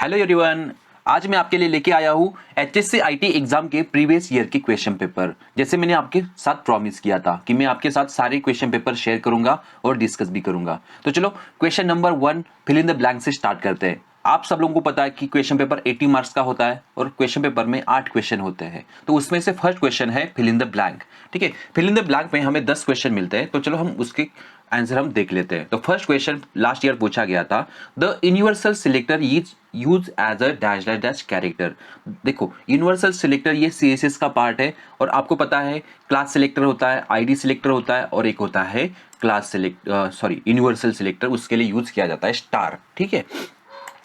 Hello everyone. आज मैं आपके लिए लेके आया हूँ एचएससी आईटी एग्जाम के प्रीवियस ईयर के क्वेश्चन पेपर। जैसे मैंने आपके साथ प्रॉमिस किया था कि मैं आपके साथ सारे क्वेश्चन पेपर शेयर करूंगा और डिस्कस भी करूंगा। तो चलो question number 1 fill in the blank से स्टार्ट करते हैं। आप सब लोगों को पता है कि क्वेश्चन पेपर 80 मार्क्स का होता है और क्वेश्चन पेपर में 8 क्वेश्चन होते हैं। तो उसमें से फर्स्ट क्वेश्चन है फिल इन द ब्लैंक। ठीक है, फिल इन द ब्लैंक में हमें 10 क्वेश्चन मिलते हैं। तो चलो हम उसके आंसर हम देख लेते हैं। तो फर्स्ट क्वेश्चन लास्ट ईयर पूछा गया था, the universal selector is use as a dash dash dash character. देखो यूनिवर्सल सिलेक्टर ये सीएसएस का पार्ट है और आपको पता है क्लास सिलेक्टर होता है, आईडी सिलेक्टर होता है और एक होता है क्लास सिलेक्ट यूनिवर्सल सिलेक्टर, उसके लिए यूज किया जाता है स्टार। ठीक है,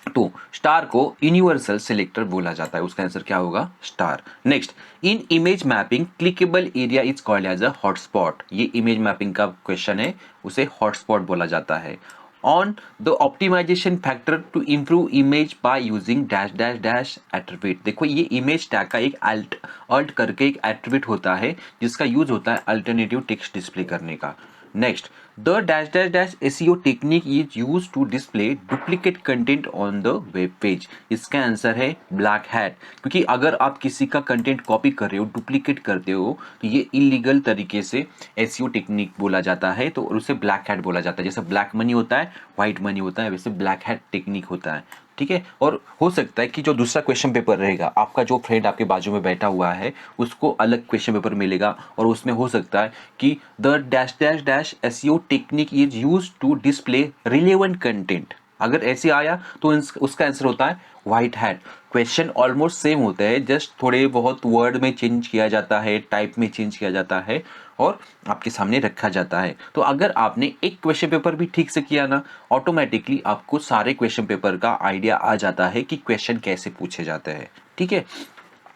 तो स्टार को यूनिवर्सल सिलेक्टर बोला जाता है, उसका आंसर क्या होगा? Star. Next, in image mapping clickable area is called as a hotspot. ये इमेज मैपिंग का क्वेश्चन है, उसे हॉटस्पॉट बोला जाता है। On the optimization factor to improve image by using dash dash dash attribute. देखो ये इमेज टैग का एक अल्ट करके एक एट्रीब्यूट होता है जिसका यूज होता है अल्टरनेटिव टेक्स्ट डिस्प्ले करने का। Next, the dash dash dash SEO technique is use to display duplicate content on the web page. इसका आंसर है ब्लैक हैट, क्योंकि अगर आप किसी का कंटेंट कॉपी कर रहे हो, डुप्लीकेट करते हो, तो ये इलीगल तरीके से एसईओ टेक्निक बोला जाता है, तो उसे ब्लैक हैट बोला जाता है। जैसे ब्लैक मनी होता है, व्हाइट मनी होता है, वैसे ब्लैक हैट टेक्निक होता है। ठीक है, और हो सकता है कि जो दूसरा क्वेश्चन पेपर रहेगा, आपका जो फ्रेंड आपके बाजू में बैठा हुआ है उसको अलग क्वेश्चन पेपर मिलेगा और उसमें हो सकता है कि the dash dash dash SEO technique is used to display relevant content. अगर ऐसे आया तो उसका आंसर होता है white hat. Question almost same होते हैं, जस्ट थोड़े बहुत वर्ड में चेंज किया जाता है, टाइप में चेंज किया जाता है और आपके सामने रखा जाता है। तो अगर आपने एक क्वेश्चन पेपर भी ठीक से किया ना, ऑटोमेटिकली आपको सारे क्वेश्चन पेपर का आइडिया आ जाता है कि क्वेश्चन कैसे पूछे जाते हैं। ठीक है,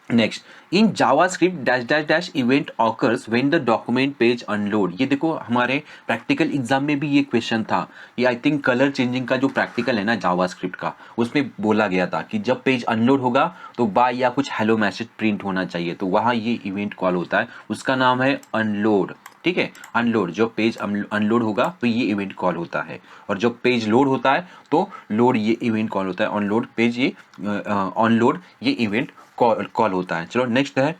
next, in JavaScript dash dash dash event occurs when the document page unload. ये देखो हमारे प्रैक्टिकल एग्जाम में भी ये क्वेश्चन था। ये आई थिंक कलर चेंजिंग का जो प्रैक्टिकल है ना जावास्क्रिप्ट का, उसमें बोला गया था कि जब पेज अनलोड होगा तो बाय या कुछ हेलो मैसेज प्रिंट होना चाहिए, तो वहाँ ये इवेंट कॉल होता है, उसका नाम है अनलोड। ठीक है, अनलोड, जब पेज अनलोड होगा तो ये इवेंट कॉल होता है, और जब पेज लोड होता है तो लोड ये इवेंट कॉल होता है, ऑनलोड पेज ये ऑनलोड ये इवेंट कॉल होता है। चलो नेक्स्ट है,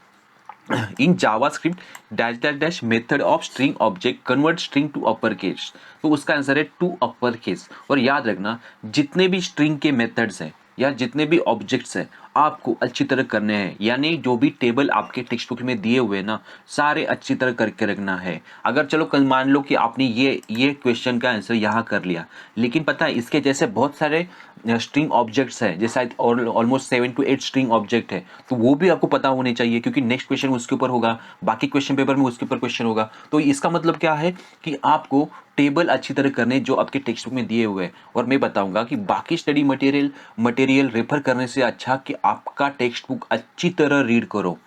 in JavaScript dash dash dash method of string object convert string to upper case. तो उसका आंसर है टू अपर केस। और याद रखना, जितने भी स्ट्रिंग के मेथड्स हैं या जितने भी ऑब्जेक्ट्स हैं आपको अच्छी तरह करने हैं, यानी जो भी टेबल आपके टेक्स्ट बुक में दिए हुए ना, सारे अच्छी तरह करके रखना है। अगर चलो कल मान लो कि आपने ये क्वेश्चन का आंसर यहाँ कर लिया, लेकिन पता है इसके जैसे बहुत सारे स्ट्रिंग ऑब्जेक्ट्स है, जैसा ऑलमोस्ट 7 to 8 स्ट्रिंग ऑब्जेक्ट है, तो वो भी आपको पता होने चाहिए, क्योंकि नेक्स्ट क्वेश्चन उसके ऊपर होगा, बाकी क्वेश्चन पेपर में उसके ऊपर क्वेश्चन होगा। तो इसका मतलब क्या है कि आपको टेबल अच्छी तरह करने जो आपके टेक्स्ट बुक में दिए हुए हैं। और मैं बताऊंगा कि बाकी स्टडी मटेरियल रेफर करने से अच्छा कि आपका टेक्स्ट बुक अच्छी तरह रीड करो,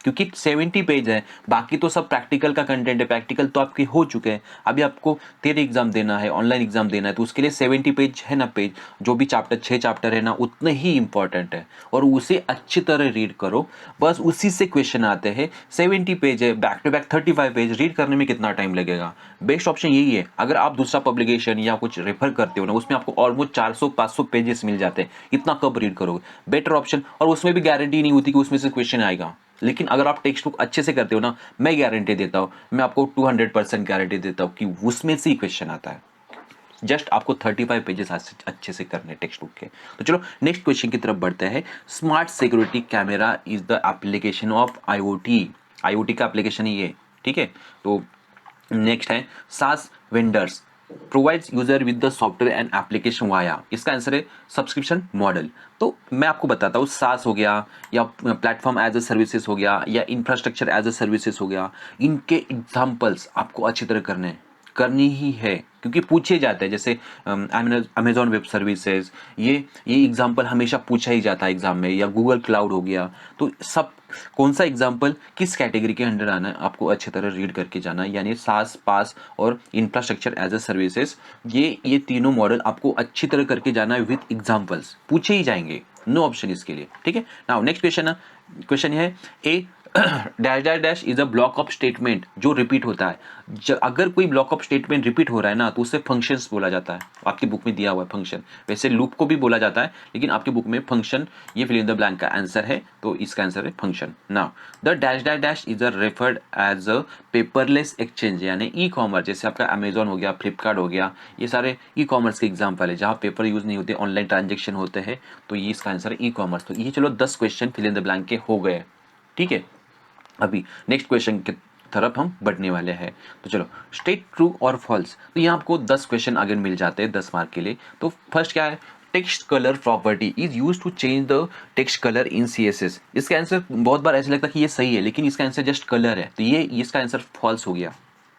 क्योंकि 70 पेज है, बाकी तो सब प्रैक्टिकल का कंटेंट है। प्रैक्टिकल तो आपके हो चुके हैं, अभी आपको थियरी एग्जाम देना है, ऑनलाइन एग्जाम देना है, तो उसके लिए 70 पेज है ना, पेज जो भी चैप्टर 6 चैप्टर है ना, उतने ही इंपॉर्टेंट है और उसे अच्छी तरह रीड करो। बस उसी से क्वेश्चन आते हैं। 70 पेज है, back to back 35 page, read करने में कितना टाइम लगेगा? बेस्ट ऑप्शन यही है। अगर आप दूसरा पब्लिकेशन या कुछ रेफर करते हो ना, उसमें आपको ऑलमोस्ट 400-500 पेजेस मिल जाते हैं, इतना कब रीड करोगे? Better option. और उसमें भी गारंटी नहीं होती कि उसमें से क्वेश्चन आएगा, लेकिन अगर आप टेक्स्ट बुक अच्छे से करते हो ना, मैं गारंटी देता हूं, मैं आपको 200% गारंटी देता हूं कि उसमें से ही क्वेश्चन आता है। जस्ट आपको 35 पेजेस अच्छे से करने टेक्स्ट बुक के। तो चलो नेक्स्ट क्वेश्चन की तरफ बढ़ते हैं। Smart security camera is the application of IoT. IoT का एप्लीकेशन ही है। ठीक है, तो नेक्स्ट है, सास vendors provides user with the software and application via. इसका आंसर है सब्सक्रिप्शन मॉडल। तो मैं आपको बताता हूँ, सास हो गया या प्लेटफॉर्म एज अ सर्विसेज हो गया या इंफ्रास्ट्रक्चर एज अ सर्विसेज हो गया, इनके एग्जांपल्स आपको अच्छी तरह करनी ही है, क्योंकि पूछे जाते हैं। जैसे अमेजॉन वेब सर्विसेज, ये एग्जांपल हमेशा पूछा ही जाता है एग्जाम में, या गूगल क्लाउड हो गया। तो सब कौन सा एग्जांपल किस कैटेगरी के अंडर आना है आपको अच्छी तरह रीड करके जाना है, यानी सास पास और इंफ्रास्ट्रक्चर एज अ सर्विसेज, ये तीनों मॉडल आपको अच्छी तरह करके जाना है विद एग्जांपल्स, पूछे ही जाएंगे, नो ऑप्शन इसके लिए। ठीक है, नाउ नेक्स्ट क्वेश्चन है, A dash dash dash is a block of statement जो रिपीट होता है। अगर कोई ब्लॉक ऑफ स्टेटमेंट रिपीट हो रहा है ना तो उसे फंक्शंस बोला जाता है। आपकी बुक में दिया हुआ है फंक्शन, वैसे लूप को भी बोला जाता है लेकिन आपकी बुक में फंक्शन, ये फिल इन द ब्लैंक का आंसर है, तो इसका आंसर है function. Now the dash dash dash is a referred as a paperless exchange, यानी ई कॉमर्स, जैसे आपका अमेजोन हो गया, फ्लिपकार्ट हो गया, ये सारे ई कॉमर्स के एग्जाम्पल है जहाँ पेपर यूज नहीं होते, ऑनलाइन ट्रांजेक्शन होते हैं, तो ये इसका आंसर है ई कॉमर्स। तो ये चलो 10 question fill in the blank के हो गए, ठीक है। अभी नेक्स्ट क्वेश्चन की तरफ हम बढ़ने वाले हैं। तो चलो, स्टेट ट्रू और फॉल्स। तो यहाँ आपको 10 क्वेश्चन अगेन मिल जाते हैं 10 मार्क के लिए। तो फर्स्ट क्या है, text colour property is use to change the text colour in CSS। इसका आंसर बहुत बार ऐसा लगता है कि ये सही है, लेकिन इसका आंसर जस्ट कलर है, तो ये इसका आंसर फॉल्स हो गया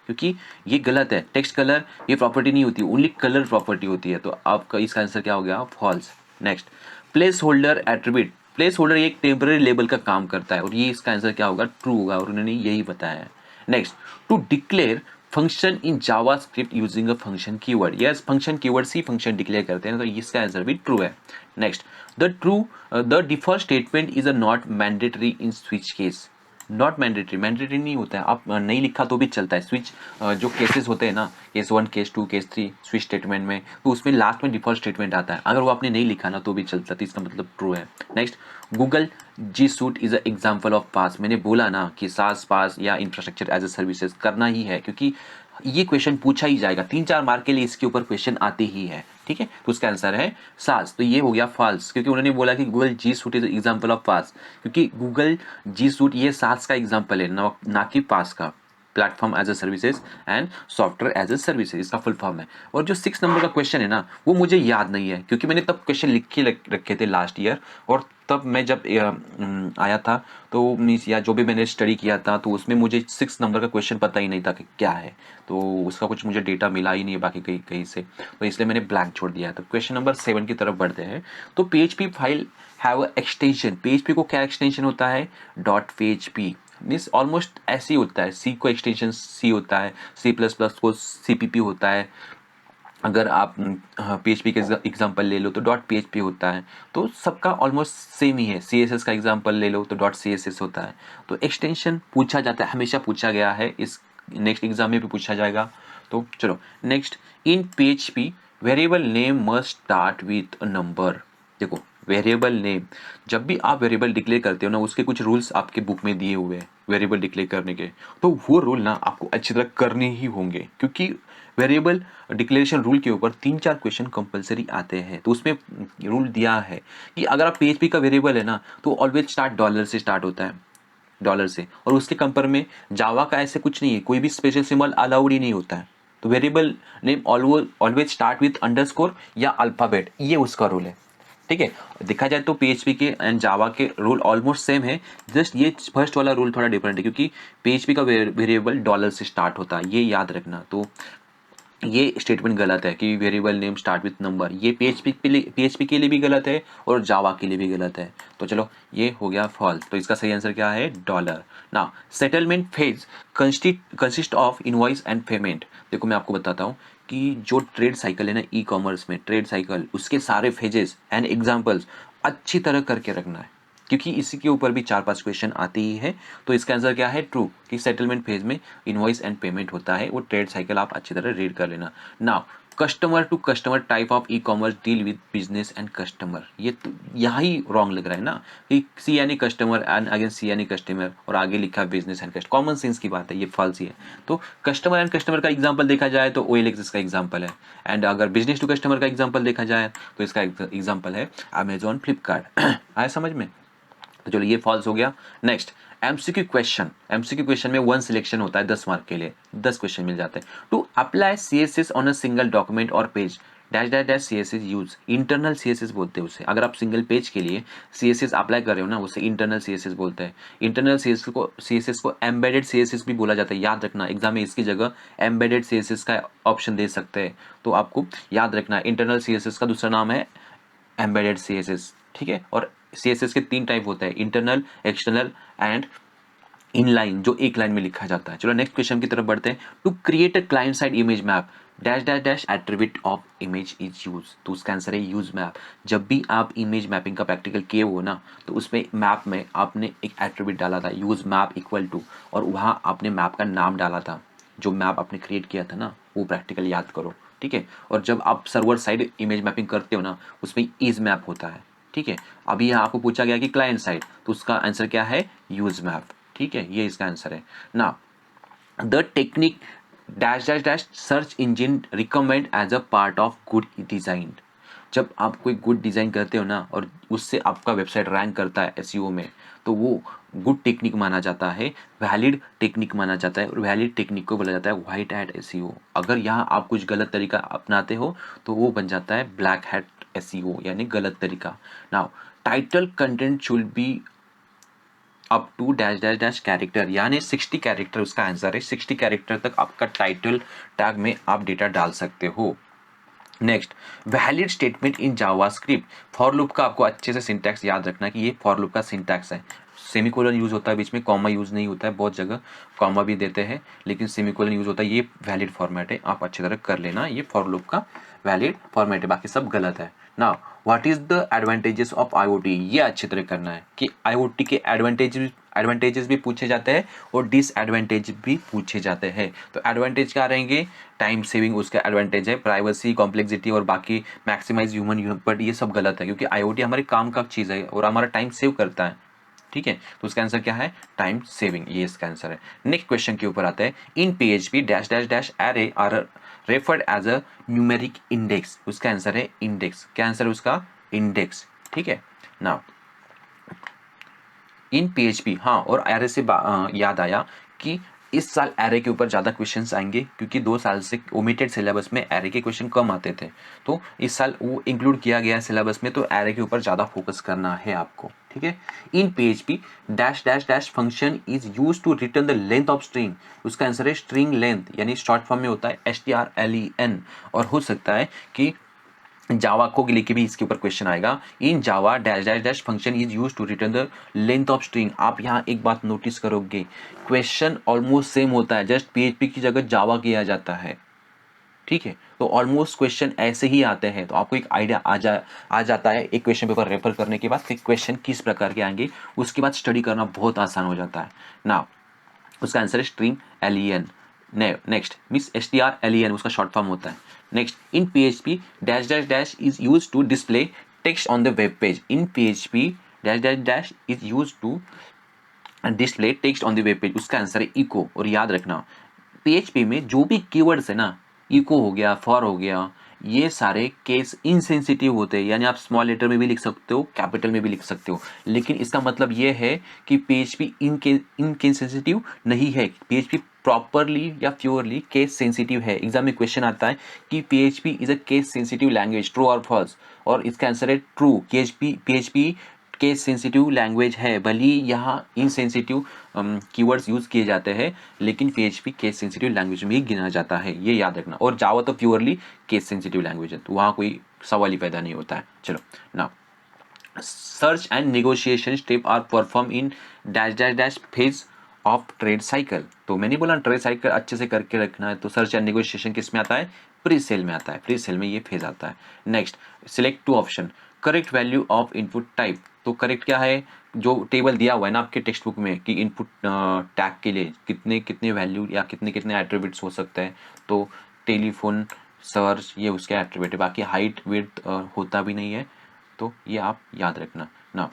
क्योंकि ये गलत है। टेक्स्ट कलर ये प्रॉपर्टी नहीं होती, ओनली कलर प्रॉपर्टी होती है, तो आपका इसका आंसर क्या हो गया, false. Next, place holder attribute, place holder एक टेम्पररी लेबल का काम करता है, और ये इसका आंसर क्या होगा, ट्रू होगा, और उन्होंने यही बताया है। Next, to declare function in JavaScript using a function keyword, yes function keyword से फंक्शन डिक्लेयर करते हैं, तो इसका आंसर भी ट्रू है। Next, the default statement is a not mandatory in switch case, not mandatory, mandatory नहीं होता है, आप नहीं लिखा तो भी चलता है। स्विच जो केसेस होते हैं ना, case 1 case 2 case 3 switch statement में, तो उसमें लास्ट में डिफॉल्ट स्टेटमेंट आता है, अगर वो आपने नहीं लिखा ना तो भी चलता है, तो इसका मतलब ट्रू है। Next, Google G Suite is a example of PaaS, मैंने बोला ना कि सास पास या इंफ्रास्ट्रक्चर एज ए सर्विसेज करना ही है, क्योंकि ये क्वेश्चन पूछा ही जाएगा, 3-4 मार्क के लिए इसके ऊपर क्वेश्चन आते ही है, ठीक है। तो उसका आंसर है सास, तो ये हो गया फॉल्स, क्योंकि उन्होंने बोला कि Google G Suite is example of PaaS, क्योंकि गूगल जी सूट ये सास का एग्जांपल है, ना कि पास का। Platform as a services and software as a services, इसका फुल फॉर्म है। और जो 6 नंबर का क्वेश्चन है ना, वो मुझे याद नहीं है, क्योंकि मैंने तब क्वेश्चन लिख के रखे थे लास्ट ईयर, और तब मैं जब आया था तो मीन्स या जो भी मैंने स्टडी किया था, तो उसमें मुझे 6 नंबर का क्वेश्चन पता ही नहीं था कि क्या है, तो उसका कुछ मुझे डेटा मिला ही नहीं है बाकी कहीं कहीं से, तो इसलिए मैंने ब्लैंक छोड़ दिया है। तो क्वेश्चन नंबर 7 की तरफ बढ़ते हैं। तो PHP file have extension, PHP को क्या एक्सटेंशन होता है, डॉट PHP, मीन्स ऑलमोस्ट ऐसे ही होता है, सी को एक्सटेंशन सी होता है, C++ को CPP होता है, अगर आप PHP के एग्जांपल ले लो तो डॉट PHP होता है, तो सबका ऑलमोस्ट सेम ही है। CSS का एग्जांपल ले लो तो डॉट CSS होता है। तो एक्सटेंशन पूछा जाता है, हमेशा पूछा गया है, इस नेक्स्ट एग्जाम में भी पूछा जाएगा। तो चलो next, in PHP variable name must start with a number. देखो, वेरिएबल नेम, जब भी आप वेरिएबल डिक्लेयर करते हो ना, उसके कुछ रूल्स आपके बुक में दिए हुए हैं वेरिएबल डिक्लेयर करने के, तो वो रूल ना आपको अच्छी तरह करने ही होंगे, क्योंकि वेरिएबल डिक्लेरेशन रूल के ऊपर 3-4 क्वेश्चन कंपलसरी आते हैं। तो उसमें रूल दिया है कि अगर आप PHP का वेरिएबल है ना, तो ऑलवेज स्टार्ट डॉलर से स्टार्ट होता है, डॉलर से, और उसके कंपेयर में जावा का ऐसे कुछ नहीं है, कोई भी स्पेशल सिंबल अलाउड ही नहीं होता है। तो variable name always start with underscore या अल्फाबेट, ये उसका रूल है, ठीक है। देखा जाए तो PHP के एंड जावा के रूल ऑलमोस्ट सेम है, जस्ट ये फर्स्ट वाला रूल थोड़ा डिफरेंट है, क्योंकि PHP का वेरिएबल डॉलर से स्टार्ट होता है, ये याद रखना। तो ये स्टेटमेंट गलत है कि variable name start with number, ये PHP के लिए भी गलत है और जावा के लिए भी गलत है। तो चलो, ये हो गया फॉल्स, तो इसका सही आंसर क्या है, डॉलर। ना, settlement phase consist of invoice and payment. देखो मैं आपको बताता हूँ कि जो ट्रेड साइकिल है ना, ई कॉमर्स में ट्रेड साइकिल, उसके सारे फेजेस एंड एग्जाम्पल्स अच्छी तरह करके रखना है, क्योंकि इसी के ऊपर भी 4-5 क्वेश्चन आते ही है। तो इसका आंसर क्या है, ट्रू, कि सेटलमेंट फेज में इनवॉइस एंड पेमेंट होता है, वो ट्रेड साइकिल आप अच्छी तरह रीड कर लेना। Now, customer to customer type of e commerce deal with business and customer, ये तो यहाँ ही रॉन्ग लग रहा है ना, कि सी यानी कस्टमर एंड अगेन सी यानी कस्टमर, और आगे लिखा है business and customer, common sense की बात है, ये फॉल्स ही है। तो कस्टमर एंड कस्टमर का एग्जाम्पल देखा जाए तो OLX का एग्जाम्पल है, एंड अगर बिजनेस टू कस्टमर का एग्जाम्पल देखा जाए तो इसका एग्जाम्पल है अमेजॉन, फ्लिपकार्ट। आया समझ में, तो चलो ये फॉल्स हो गया। नेक्स्ट, एमसीक्यू क्वेश्चन में 1 सिलेक्शन होता है 10 मार्क के लिए, 10 क्वेश्चन मिल जाते हैं। To apply CSS on a single document और page, dash dash dash CSS use, internal CSS बोलते हैं उसे। अगर आप सिंगल पेज के लिए CSS अप्लाई कर रहे हो ना, उसे इंटरनल CSS बोलते हैं। इंटरनल CSS को एम्बेडेड CSS भी बोला जाता है, याद रखना, एग्जाम में इसकी जगह एम्बेडेड CSS का ऑप्शन दे सकते हैं, तो आपको याद रखना इंटरनल CSS का दूसरा नाम है एम्बेडेड CSS, ठीक है। और CSS के 3 टाइप होते हैं, इंटरनल, एक्सटर्नल एंड इनलाइन जो एक लाइन में लिखा जाता है। चलो नेक्स्ट क्वेश्चन की तरफ बढ़ते हैं। To create a client side image map dash dash dash attribute of image is use. तो उसका आंसर है यूज मैप। जब भी आप इमेज मैपिंग का प्रैक्टिकल किए हो ना, तो उसमें मैप में आपने एक एट्रीब्यूट डाला था यूज मैप इक्वल टू, और वहाँ आपने मैप का नाम डाला था। जो मैप आपने क्रिएट किया था ना, वो प्रैक्टिकल याद करो, ठीक है। और जब आप सर्वर साइड इमेज मैपिंग करते हो ना, उसमें इज मैप होता है, ठीक है। अभी यहाँ आपको पूछा गया कि क्लाइंट साइड, तो उसका आंसर क्या है? यूज मैप, ठीक है, ये इसका आंसर है ना। The technique dash dash dash search engine recommend as a part of good design. जब आप कोई गुड डिजाइन करते हो ना, और उससे आपका वेबसाइट रैंक करता है एसईओ में, तो वो गुड टेक्निक माना जाता है, वैलिड टेक्निक माना जाता है। और वैलिड टेक्निक को बोला जाता है व्हाइट हैट एसईओ। अगर यहाँ आप कुछ गलत तरीका अपनाते हो तो वो बन जाता है ब्लैक हैट एसईओ, यानी गलत तरीका। Now title content should be up to dash dash dash character, यानी 60 कैरेक्टर उसका आंसर है। 60 कैरेक्टर तक आपका टाइटल टैग में आप डेटा डाल सकते हो। Next, valid statement in JavaScript. For loop का आपको अच्छे से सिंटैक्स याद रखना कि ये फॉर लूप का सिंटैक्स है। सेमीकोलन यूज होता है बीच में, कॉमा यूज नहीं होता है। बहुत जगह कॉमा भी देते हैं लेकिन सेमीकोलन यूज होता है। ये वैलिड फॉर्मेट है, आप अच्छी तरह कर लेना। ये फॉर लूप का वैलिड फॉर्मेट है, बाकी सब गलत है। Now what is the advantages of IoT? ये अच्छी तरह करना है कि आईओटी के एडवांटेजेस भी पूछे जाते हैं और डिसएडवांटेज भी पूछे जाते हैं। तो एडवांटेज क्या रहेंगे? टाइम सेविंग उसका एडवांटेज है, प्राइवेसी, कॉम्प्लेक्सिटी और बाकी मैक्सिमाइज ह्यूमन। बट ये सब गलत है क्योंकि आईओटी हमारे काम का चीज़ है और हमारा टाइम सेव करता है, ठीक है। तो उसका आंसर क्या है? टाइम सेविंग, ये इसका आंसर है। नेक्स्ट क्वेश्चन के ऊपर आते हैं। In PHP dash dash dash array are referred as a numeric index. उसका आंसर है इंडेक्स। क्या आंसर है उसका? इंडेक्स, ठीक है ना। इन पीएचपी, हाँ, और एरे से याद आया कि इस साल एरे के ऊपर ज़्यादा क्वेश्चंस आएंगे क्योंकि 2 साल से ओमिटेड सिलेबस में एरे के क्वेश्चन कम आते थे। तो इस साल वो इंक्लूड किया गया है सिलेबस में, तो एरे के ऊपर ज़्यादा फोकस करना है आपको, ठीक है। In PHP dash dash dash function is use to return the length of string. उसका आंसर है स्ट्रिंग लेंथ, यानी शॉर्ट फॉर्म में होता है STRLEN। और हो सकता है कि जावा को लेके भी इसके ऊपर क्वेश्चन आएगा। In Java dash dash dash function is use to return the length of string. आप यहाँ एक बात नोटिस करोगे, क्वेश्चन ऑलमोस्ट सेम होता है, जस्ट पीएचपी की जगह जावा किया जाता है, ठीक है। तो ऑलमोस्ट क्वेश्चन ऐसे ही आते हैं, तो आपको एक आइडिया आ जाता है एक क्वेश्चन पेपर रेफर करने के बाद कि क्वेश्चन किस प्रकार के आएंगे। उसके बाद स्टडी करना बहुत आसान हो जाता है ना। उसका आंसर है string alien. Next, miss STRLEN उसका शॉर्ट फॉर्म होता है। Next, in PHP dash dash dash is use to display text on the web page. In PHP dash dash dash is use to display text on the web page. उसका answer है echo. और याद रखना, PHP में जो भी keywords है ना, इको हो गया, फॉर हो गया, ये सारे केस इनसेंसिटिव होते हैं, यानी आप स्मॉल लेटर में भी लिख सकते हो, कैपिटल में भी लिख सकते हो। लेकिन इसका मतलब ये है कि PHP इनसेंसिटिव नहीं है। PHP प्रॉपरली या प्योरली केस सेंसिटिव है। एग्जाम में क्वेश्चन आता है कि PHP is a case sensitive language, true और फॉल्स, और इसका आंसर है true. PHP case sensitive language है, भले यहाँ इनसेंसिटिव कीवर्ड्स यूज किए जाते हैं, लेकिन PHP केस सेंसिटिव लैंग्वेज में ही गिना जाता है, ये याद रखना। और जावा तो प्योरली केस सेंसिटिव लैंग्वेज है, तो वहाँ कोई सवाल ही पैदा नहीं होता है। चलो ना, search and negotiation step are perform in dash dash dash phase of trade cycle. तो मैंने बोला ट्रेड साइकिल अच्छे से करके रखना है। तो सर्च एंड नेगोशिएशन किस में आता है? प्री सेल में आता है। प्री सेल में ये फेज आता है। Next, select 2 option, correct value of input type. तो करेक्ट क्या है? जो टेबल दिया हुआ है ना आपके टेक्स्ट बुक में कि इनपुट टैग के लिए कितने कितने वैल्यू या कितने कितने एट्रीब्यूट्स हो सकते हैं, तो टेलीफोन, सर्च, ये उसके एट्रीब्यूट है। बाकी हाइट विड्थ होता भी नहीं है, तो ये आप याद रखना ना।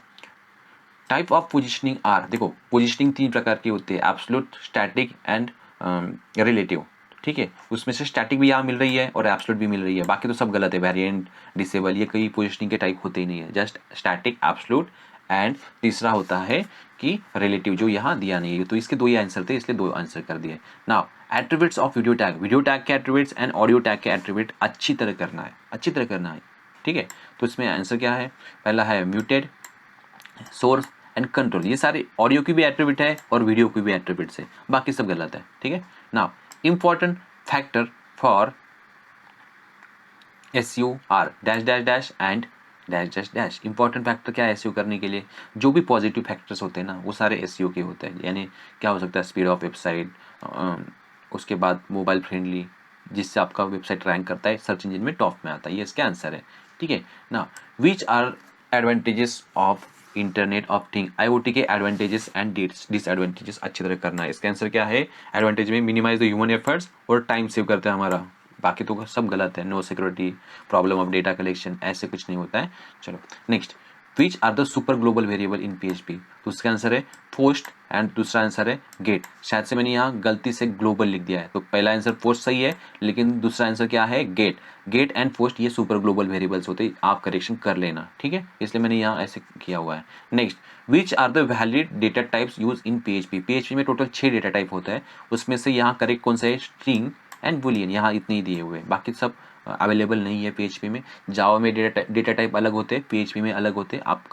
टाइप ऑफ पोजिशनिंग आर, देखो पोजिशनिंग 3 प्रकार की होती है, एब्सोल्यूट, स्टैटिक एंड रिलेटिव, ठीक है। उसमें से स्टैटिक भी यहाँ मिल रही है और एब्सोल्यूट भी मिल रही है, बाकी तो सब गलत है। वेरिएंट, डिसेबल, ये कोई पोजिशनिंग के टाइप होते ही नहीं है, जस्ट स्टैटिक, एब्सोल्यूट एंड तीसरा होता है कि रिलेटिव, जो यहाँ दिया नहीं है। तो इसके 2 ही आंसर थे, इसलिए 2 आंसर कर दिए। Now attributes of video tag, video tag के एट्रीब्यूट्स एंड ऑडियो टैग के एट्रीब्यूट अच्छी तरह करना है, अच्छी तरह करना है, ठीक है। तो इसमें आंसर क्या है? पहला है म्यूटेड, सोर्स एंड कंट्रोल, ये सारे ऑडियो की भी एट्रीब्यूट है और वीडियो की भी एट्रीब्यूट्स है, बाकी सब गलत है, ठीक है। Now important factor for SEO are dash dash dash and dash dash dash. Important factor क्या है एसईओ करने के लिए? जो भी पॉजिटिव फैक्टर्स होते हैं ना वो सारे एसईओ के होते हैं। यानी क्या हो सकता है? स्पीड ऑफ वेबसाइट, उसके बाद मोबाइल फ्रेंडली, जिससे आपका वेबसाइट रैंक करता है, सर्च इंजन में टॉप में आता है। ये इसका आंसर है। ठीक है ना। Which are advantages of internet of thing? IoT के एडवांटेजेस एंड डिसएडवांटेजेस अच्छी तरह करना है। इसका आंसर क्या है? एडवांटेज में मिनिमाइज द ह्यूमन एफर्ट्स और टाइम सेव करते हैं हमारा। बाकी तो सब गलत है। No security, problem of data collection, ऐसे कुछ नहीं होता है। चलो next. Which are the super global variable in PHP? तो उसका आंसर है पोस्ट एंड दूसरा आंसर है गेट। शायद से मैंने यहाँ गलती से ग्लोबल लिख दिया है, तो पहला आंसर पोस्ट सही है, लेकिन दूसरा आंसर क्या है? गेट। गेट एंड पोस्ट ये सुपर ग्लोबल वेरिएबल्स होते हैं, आप करेक्शन कर लेना। ठीक है, इसलिए मैंने यहाँ ऐसे किया हुआ है। Next. Which are the valid data types use in PHP? PHP में टोटल 6 डेटा टाइप होता है, उसमें से यहाँ करेक्ट कौन सा है? String and boolean. यहाँ इतने ही दिए हुए हैं, बाकी सब अवेलेबल नहीं है पीएचपी में। जावा में डेटा टाइप अलग होते हैं, पीएचपी में अलग होते हैं। आप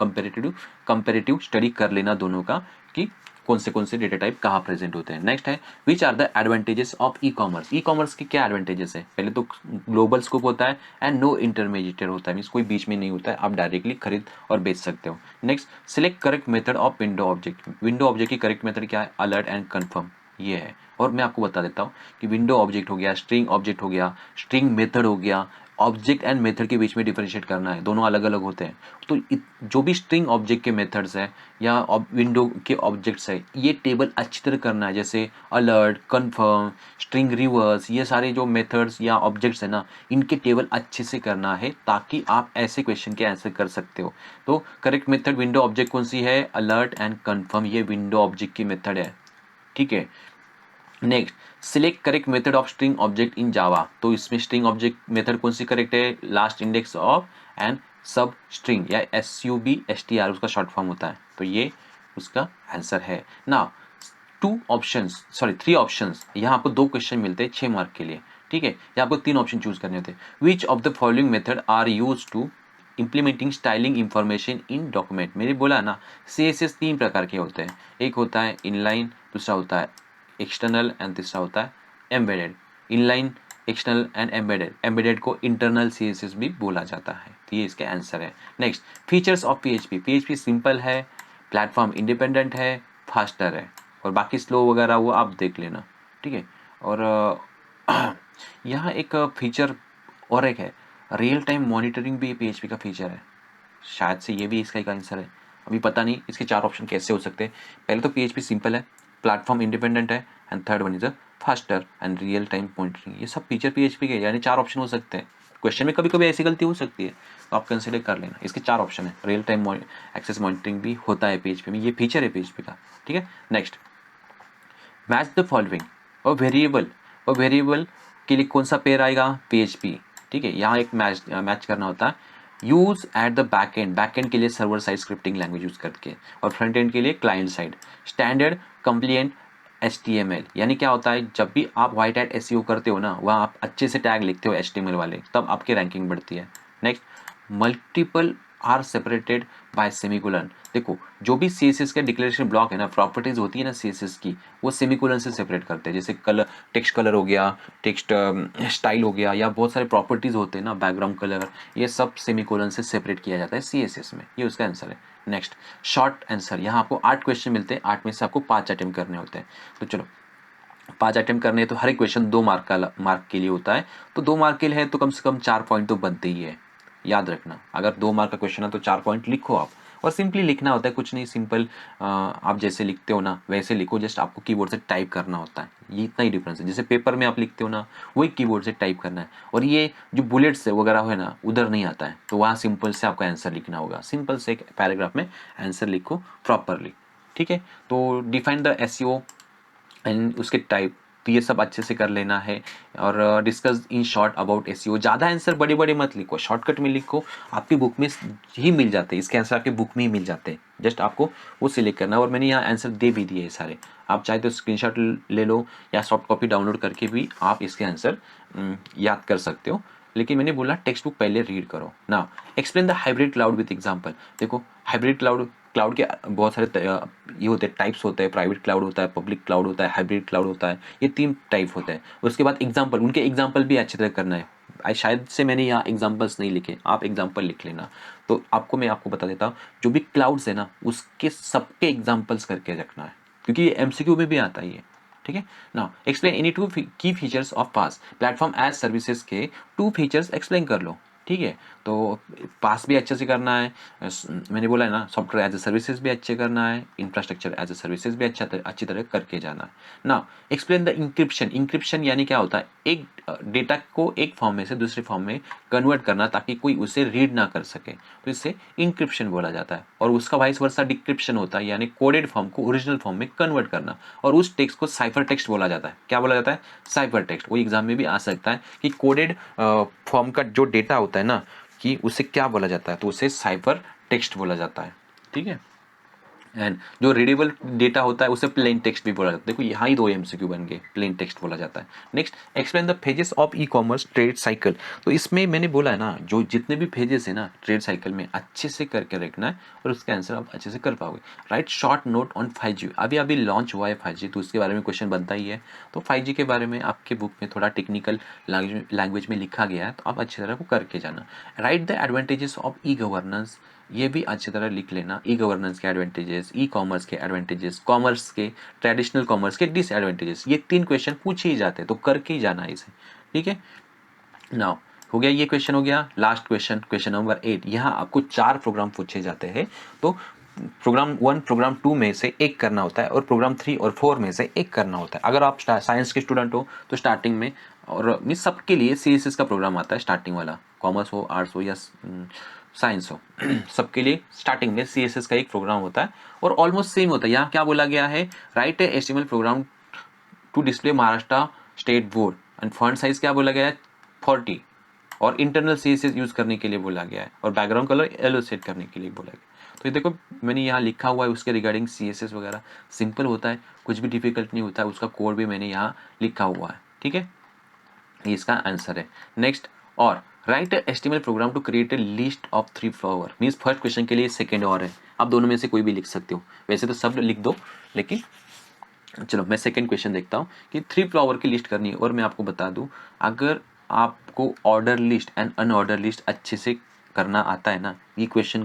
कंपेरेटिव स्टडी कर लेना दोनों का कि कौन से डेटा टाइप कहाँ प्रेजेंट होते हैं। नेक्स्ट है which are the advantages of e commerce? E commerce के क्या एडवांटेजेस है? पहले तो ग्लोबल स्कोप होता है एंड नो इंटरमीडिएटर होता है, मीन्स कोई बीच में नहीं होता है, आप डायरेक्टली खरीद और बेच सकते हो। Next, select correct method of window object. Window object की करेक्ट मेथड क्या है? अलर्ट एंड कन्फर्म, ये है। और मैं आपको बता देता हूँ कि विंडो ऑब्जेक्ट हो गया, स्ट्रिंग ऑब्जेक्ट हो गया, स्ट्रिंग मेथड हो गया, ऑब्जेक्ट एंड मेथड के बीच में डिफरेंशिएट करना है, दोनों अलग अलग होते हैं। तो जो भी स्ट्रिंग ऑब्जेक्ट के मेथड्स है या विंडो के ऑब्जेक्ट्स है, ये टेबल अच्छी तरह करना है, जैसे अलर्ट, कन्फर्म, स्ट्रिंग रिवर्स, ये सारे जो मेथड्स या ऑब्जेक्ट्स है ना, इनके टेबल अच्छे से करना है ताकि आप ऐसे क्वेश्चन के आंसर कर सकते हो। तो करेक्ट मेथड विंडो ऑब्जेक्ट कौन सी है? अलर्ट एंड कन्फर्म, ये विंडो ऑब्जेक्ट की मेथड है। ठीक है। Next, select correct method of string object in Java. तो इसमें स्ट्रिंग ऑब्जेक्ट मेथड कौन सी करेक्ट है? Last index of and substring, या SUBSTR उसका शॉर्ट फॉर्म होता है, तो ये उसका आंसर है ना। 3 ऑप्शंस, यहाँ आपको 2 क्वेश्चन मिलते हैं 6 मार्क के लिए। ठीक है, यहाँ आपको 3 ऑप्शन चूज करने होते हैं। Which of the following method are use to implementing styling information in document? मैंने बोला ना, CSS 3 प्रकार के होते हैं। एक होता है इनलाइन, दूसरा होता है एक्सटर्नल एंड तीसरा होता है embedded. Inline, external and embedded. Embedded को इंटरनल CSS भी बोला जाता है, तो ये इसका आंसर है। Next, features of PHP। PHP simple है, प्लेटफॉर्म इंडिपेंडेंट है, फास्टर है, और बाकी स्लो वगैरह वो आप देख लेना। ठीक है। और यहाँ एक फीचर और एक है, रियल टाइम मॉनिटरिंग भी PHP का फीचर है। शायद से ये भी इसका एक आंसर है, अभी पता नहीं इसके 4 ऑप्शन कैसे हो सकते हैं। पहले तो PHP सिंपल है, प्लेटफॉर्म इंडिपेंडेंट है, and third one is a faster and real time monitoring. ये सब फीचर PHP के, यानी 4 ऑप्शन हो सकते हैं। क्वेश्चन में कभी कभी ऐसी गलती हो सकती है, तो आप कंसिडर कर लेना। इसके 4 ऑप्शन है, रियल टाइम एक्सेस मॉनिटरिंग भी होता है PHP में, ये फीचर है PHP का। ठीक है। Next, match the following. और वेरिएबल के लिए कौन सा पेयर आएगा? PHP। ठीक है, यहाँ एक मैच करना होता है। Use at the back and के लिए server side scripting language use करके, और फ्रंट एंड के लिए क्लाइंट साइड। स्टैंडर्ड कंप्लिएंट HTML, यानी क्या होता है, जब भी आप वाइट हैट SEO करते हो ना, वहाँ आप अच्छे से टैग लिखते हो HTML वाले, तब आपकी रैंकिंग बढ़ती है। Next, multiple are separated by semicolon. देखो, जो भी CSS का डिक्लेरेशन ब्लॉक है ना, प्रॉपर्टीज होती है ना CSS की, वो सेमीकोलन से सेपरेट करते हैं। जैसे कलर, टेक्स्ट कलर हो गया, टेक्स्ट स्टाइल हो गया, या बहुत सारे प्रॉपर्टीज होते हैं ना, बैकग्राउंड कलर, ये सब सेमीकोलन से सेपरेट किया जाता है CSS में। ये उसका आंसर है। Next, short answer. यहाँ आपको 8 क्वेश्चन मिलते हैं, 8 में से आपको 5 अटेम्प्ट करने होते हैं। तो चलो, 5 अटेम्प्ट करने हैं, तो हर एक क्वेश्चन 2 मार्क के लिए होता है। तो 2 मार्क के लिए है तो कम से कम 4 पॉइंट तो बनते ही है। याद रखना, अगर 2 मार्क का क्वेश्चन है तो 4 पॉइंट लिखो आप। और सिंपली लिखना होता है, कुछ नहीं, सिंपल आप जैसे लिखते हो ना वैसे लिखो, जस्ट आपको कीबोर्ड से टाइप करना होता है। ये इतना ही डिफरेंस है, जैसे पेपर में आप लिखते हो ना, वही कीबोर्ड से टाइप करना है। और ये जो बुलेट्स वगैरह है ना, उधर नहीं आता है, तो वहाँ सिंपल से आपको आंसर लिखना होगा। सिंपल से एक पैराग्राफ में आंसर लिखो प्रॉपरली। ठीक है, तो डिफाइन द SEO एंड उसके टाइप, तो ये सब अच्छे से कर लेना है। और discuss in short about SEO। ज़्यादा आंसर बड़े बड़े मत लिखो, शॉर्टकट में लिखो, आपकी बुक में ही मिल जाते हैं, इसके आंसर आपकी बुक में ही मिल जाते हैं, जस्ट आपको वो सिलेक्ट करना। और मैंने यहाँ आंसर दे भी दिए सारे, आप चाहे तो स्क्रीनशॉट ले लो या सॉफ्ट कॉपी डाउनलोड करके भी आप इसके आंसर याद कर सकते हो। लेकिन मैंने बोला टेक्स्ट बुक पहले रीड करो ना। Explain the hybrid cloud with example. देखो, हाइब्रिड क्लाउड के बहुत सारे ये होते हैं, टाइप्स होते हैं। प्राइवेट क्लाउड होता है, पब्लिक क्लाउड होता है, हाइब्रिड क्लाउड होता है, ये 3 टाइप होते हैं। उसके बाद एग्जांपल, उनके एग्जांपल भी अच्छी तरह करना है। शायद से मैंने यहाँ एग्जांपल्स नहीं लिखे, आप एग्जांपल लिख लेना। तो मैं आपको बता देता हूँ, जो भी क्लाउड्स है ना उसके सबके एग्जाम्पल्स करके रखना है, क्योंकि ये MCQ में भी आता ही है। ठीक है। Now explain any two key features of PaaS, platform as services के 2 फीचर्स एक्सप्लेन कर लो। ठीक है, तो पास भी अच्छे से करना है, मैंने बोला है ना, सॉफ्टवेयर एज ए सर्विसेज भी अच्छे करना है, इंफ्रास्ट्रक्चर एज ए सर्विसेज भी अच्छी तरह करके जाना है ना। एक्सप्लेन द इंक्रिप्शन, इंक्रिप्शन यानी क्या होता है, एक डेटा को एक फॉर्म में से दूसरे फॉर्म में कन्वर्ट करना ताकि कोई उसे रीड ना कर सके, तो इससे इंक्रिप्शन बोला जाता है। और उसका वाइस वर्सा डिक्रिप्शन होता है, यानी कोडेड फॉर्म को ओरिजिनल फॉर्म में कन्वर्ट करना, और उस टेक्स्ट को साइफर टेक्स्ट बोला जाता है। क्या बोला जाता है? Cipher text. वो एग्जाम में भी आ सकता है कि कोडेड फॉर्म का जो डेटा होता है ना, कि उसे क्या बोला जाता है, तो उसे साइफर टेक्स्ट बोला जाता है। ठीक है। एंड जो रीडेबल डेटा होता है उसे प्लेन टेक्स्ट भी बोला जाता है। देखो यहाँ ही 2 MCQ बन गए, प्लेन टेक्स्ट बोला जाता है। Next, explain the phases of e commerce trade cycle. तो इसमें मैंने बोला है ना, जो जितने भी फेजेस है ना ट्रेड साइकिल में, अच्छे से करके रखना है और उसका आंसर आप अच्छे से कर पाओगे। Right short note on 5G। अभी अभी लॉन्च हुआ है 5G, तो उसके बारे में क्वेश्चन बनता ही है। तो 5G के बारे में आपके बुक में थोड़ा टेक्निकल लैंग्वेज में लिखा गया है, तो आप अच्छी तरह को करके जाना। Right the advantages of e governance, ये भी अच्छी तरह लिख लेना। ई गवर्नेंस के एडवांटेजेस, ई कॉमर्स के एडवांटेजेस, कॉमर्स के, ट्रेडिशनल कॉमर्स के डिसएडवांटेजेस, ये 3 क्वेश्चन पूछे ही जाते हैं, तो करके ही जाना है इसे। ठीक है। नाउ हो गया, ये क्वेश्चन हो गया। Last question, question number 8। यहाँ आपको 4 प्रोग्राम पूछे जाते हैं, तो प्रोग्राम 1 प्रोग्राम 2 में से एक करना होता है और प्रोग्राम 3 और 4 में से एक करना होता है। अगर आप साइंस के स्टूडेंट हो तो स्टार्टिंग में, और मीन सबके लिए CSS का प्रोग्राम आता है स्टार्टिंग वाला, कॉमर्स हो, आर्ट्स हो या साइंस हो सबके लिए स्टार्टिंग में CSS का एक प्रोग्राम होता है और ऑलमोस्ट सेम होता है। यहाँ क्या बोला गया है, write HTML program to display Maharashtra state board and font size क्या बोला गया है 40, और इंटरनल CSS यूज करने के लिए बोला गया है, और बैकग्राउंड कलर येलो सेट करने के लिए बोला गया। तो ये देखो मैंने यहाँ लिखा हुआ है उसके रिगार्डिंग CSS वगैरह, सिंपल होता है, कुछ भी डिफिकल्ट नहीं होता है, उसका कोड भी मैंने यहाँ लिखा हुआ है। ठीक है, ये इसका आंसर है। नेक्स्ट, और write HTML program to create a list of 3 flower, means first question के लिए सेकेंड और है, आप दोनों में से कोई भी लिख सकते हो, वैसे तो सब लिख दो, लेकिन चलो मैं सेकंड क्वेश्चन देखता हूँ कि 3 फ्लावर की लिस्ट करनी है। और मैं आपको बता दूं, अगर आपको order list and unorder list अच्छे से करना आता है ना, ये क्वेश्चन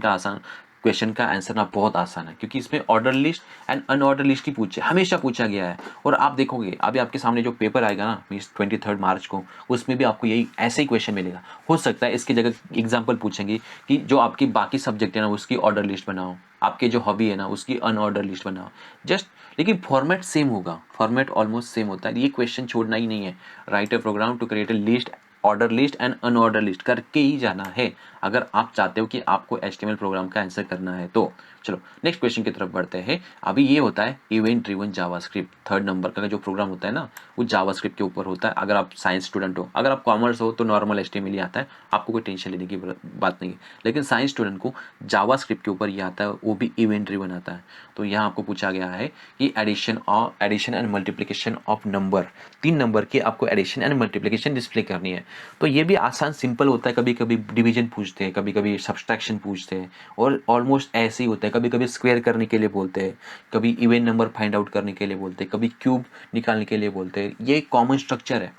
का आंसर ना बहुत आसान है, क्योंकि इसमें order list and unorder list ही हमेशा पूछा गया है। और आप देखोगे अभी आपके सामने जो पेपर आएगा ना, मीन्स 23 मार्च को, उसमें भी आपको यही ऐसे ही क्वेश्चन मिलेगा। हो सकता है इसकी जगह एग्जाम्पल पूछेंगे कि जो आपकी बाकी सब्जेक्ट है ना उसकी ऑर्डर लिस्ट बनाओ, आपके जो हॉबी है ना उसकी अनऑर्डर लिस्ट बनाओ, जस्ट, लेकिन फॉर्मेट सेम होगा, फॉर्मेट ऑलमोस्ट सेम होता है। ये क्वेश्चन छोड़ना ही नहीं है, write a program to create a list, order list and unorder list करके ही जाना है, अगर आप चाहते हो कि आपको HTML प्रोग्राम का आंसर करना है तो। चलो नेक्स्ट क्वेश्चन की तरफ बढ़ते हैं। अभी ये होता है event driven JavaScript, 3rd number का जो प्रोग्राम होता है ना वो जावास्क्रिप्ट के ऊपर होता है। अगर आप साइंस स्टूडेंट हो, अगर आप कॉमर्स हो तो नॉर्मल HTML ही आता है, आपको कोई टेंशन लेने की बात नहीं है, लेकिन साइंस स्टूडेंट को जावास्क्रिप्ट के ऊपर ये आता है, वो भी इवेंट ड्रिवन आता है। तो यहाँ आपको पूछा गया है कि addition and multiplication of number, 3 number की आपको एडिशन एंड मल्टीप्लिकेशन डिस्प्ले करनी है। तो ये भी आसान सिंपल होता है, कभी कभी डिवीजन पूछते हैं, कभी कभी सब्सट्रैक्शन पूछते हैं, और ऑलमोस्ट ऐसे ही होता है, कभी कभी स्क्वायर करने के लिए बोलते हैं, कभी इवन नंबर फाइंड आउट करने के लिए बोलते हैं, कभी क्यूब निकालने के लिए बोलते हैं। ये कॉमन स्ट्रक्चर है,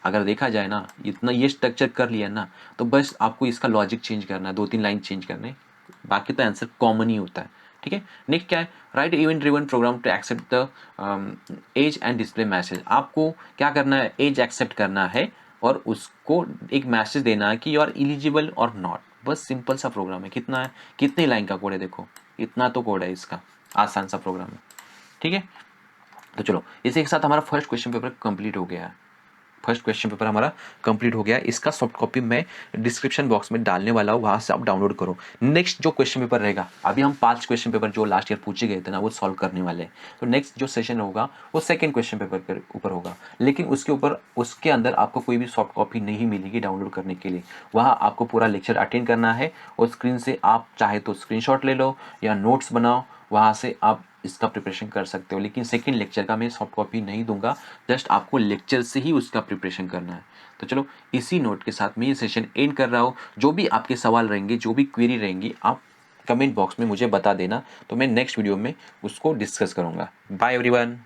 अगर देखा जाए ना, इतना ये स्ट्रक्चर कर लिया ना, तो बस आपको इसका लॉजिक चेंज करना है, 2-3 लाइन चेंज करने, बाकी तो आंसर कॉमन ही होता है। ठीक है। नेक्स्ट क्या है, write event driven program to accept the age and display message. आपको क्या करना है, एज एक्सेप्ट करना है और उसको एक मैसेज देना है कि यू आर एलिजिबल और नॉट, बस सिंपल सा प्रोग्राम है। कितना है, कितनी लाइन का कोड है, देखो इतना तो कोड है इसका, आसान सा प्रोग्राम है। ठीक है, तो चलो इसी के साथ हमारा फर्स्ट क्वेश्चन पेपर कंप्लीट हो गया है। फर्स्ट क्वेश्चन पेपर हमारा कंप्लीट हो गया। इसका सॉफ्ट कॉपी मैं डिस्क्रिप्शन बॉक्स में डालने वाला हूँ, वहाँ से आप डाउनलोड करो। नेक्स्ट जो क्वेश्चन पेपर रहेगा, अभी हम 5 क्वेश्चन पेपर जो लास्ट ईयर पूछे गए थे ना वो सॉल्व करने वाले हैं। तो नेक्स्ट जो सेशन होगा वो सेकंड क्वेश्चन पेपर के ऊपर होगा, लेकिन उसके अंदर आपको कोई भी सॉफ्ट कॉपी नहीं मिलेगी डाउनलोड करने के लिए। वहाँ आपको पूरा लेक्चर अटेंड करना है और स्क्रीन से आप चाहे तो स्क्रीनशॉट ले लो या नोट्स बनाओ, वहाँ से आप इसका प्रिपरेशन कर सकते हो। लेकिन सेकंड लेक्चर का मैं सॉफ्ट कॉपी नहीं दूंगा, जस्ट आपको लेक्चर से ही उसका प्रिपरेशन करना है। तो चलो इसी नोट के साथ मैं ये सेशन एंड कर रहा हूँ। जो भी आपके सवाल रहेंगे, जो भी क्वेरी रहेंगी, आप कमेंट बॉक्स में मुझे बता देना, तो मैं नेक्स्ट वीडियो में उसको डिस्कस करूँगा। Bye everyone.